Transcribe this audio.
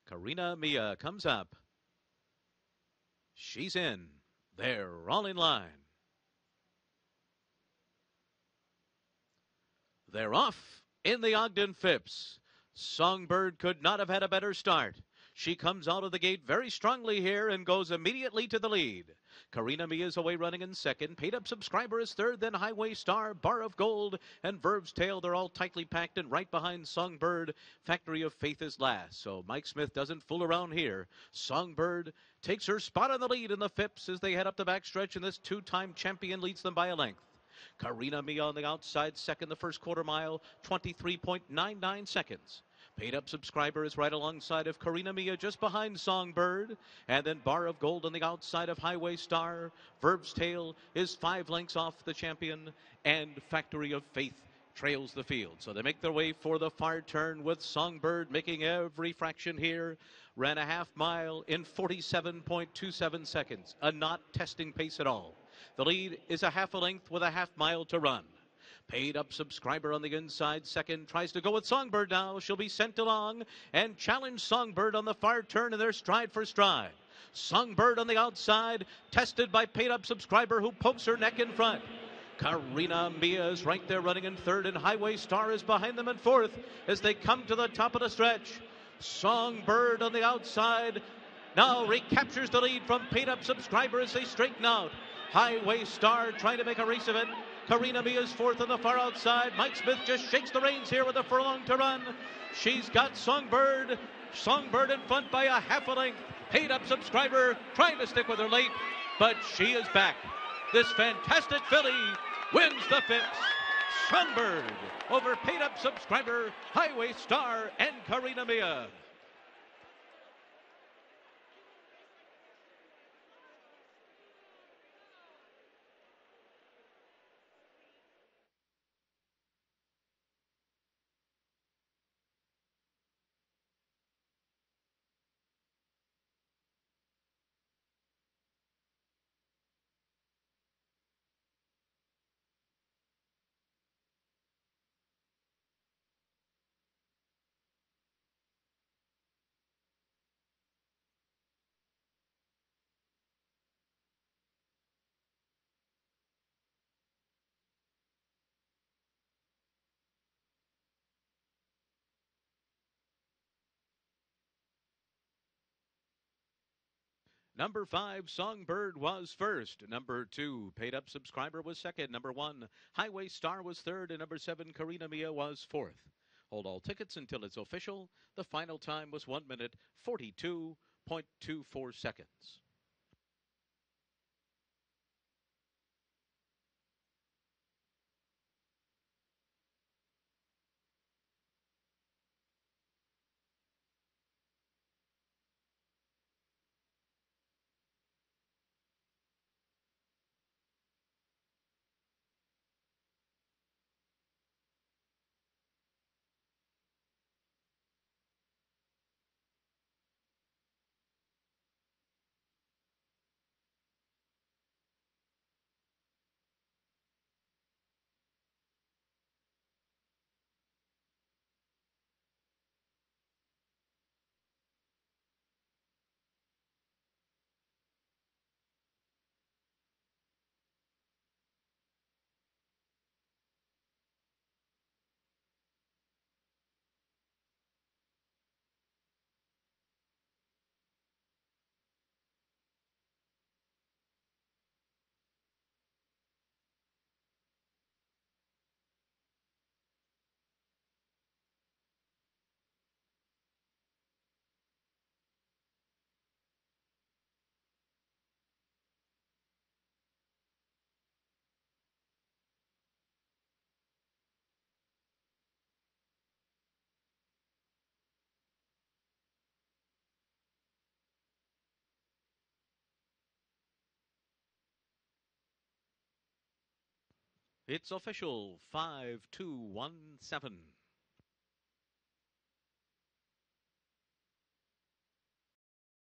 Karina Mia comes up. She's in. They're all in line. They're off in the Ogden Phipps. Songbird could not have had a better start. She comes out of the gate very strongly here and goes immediately to the lead. Karina Mia is away running in second. Paid Up Subscriber is third, then Highway Star, Bar of Gold, and Verve's Tail. They're all tightly packed, and right behind Songbird, Factory of Faith is last. So Mike Smith doesn't fool around here. Songbird takes her spot on the lead in the Phipps as they head up the backstretch, and this two-time champion leads them by a length. Karina Mia on the outside, second the first quarter mile, 23.99 seconds. Paid Up Subscriber is right alongside of Karina Mia, just behind Songbird. And then Bar of Gold on the outside of Highway Star. Verve's Tail is 5 lengths off the champion. And Factory of Faith trails the field. So they make their way for the far turn with Songbird making every fraction here. Ran a half mile in 47.27 seconds. A not testing pace at all. The lead is a half a length with a half mile to run. Paid Up Subscriber on the inside second. Tries to go with Songbird now. She'll be sent along and challenge Songbird on the far turn, and they're stride for stride. Songbird on the outside, tested by Paid Up Subscriber, who pokes her neck in front. Karina Mia is right there running in third, and Highway Star is behind them in fourth as they come to the top of the stretch. Songbird on the outside now recaptures the lead from Paid Up Subscriber as they straighten out. Highway Star trying to make a race of it. Karina Mia is fourth on the far outside. Mike Smith just shakes the reins here with a furlong to run. She's got Songbird in front by a half a length. Paid Up Subscriber trying to stick with her late, but she is back. This fantastic filly wins the Phipps. Songbird over Paid Up Subscriber, Highway Star, and Karina Mia. Number 5, Songbird was first. Number 2, Paid Up Subscriber was second. Number 1, Highway Star was third. And number 7, Karina Mia was fourth. Hold all tickets until it's official. The final time was 1 minute, 42.24 seconds. It's official, 5217.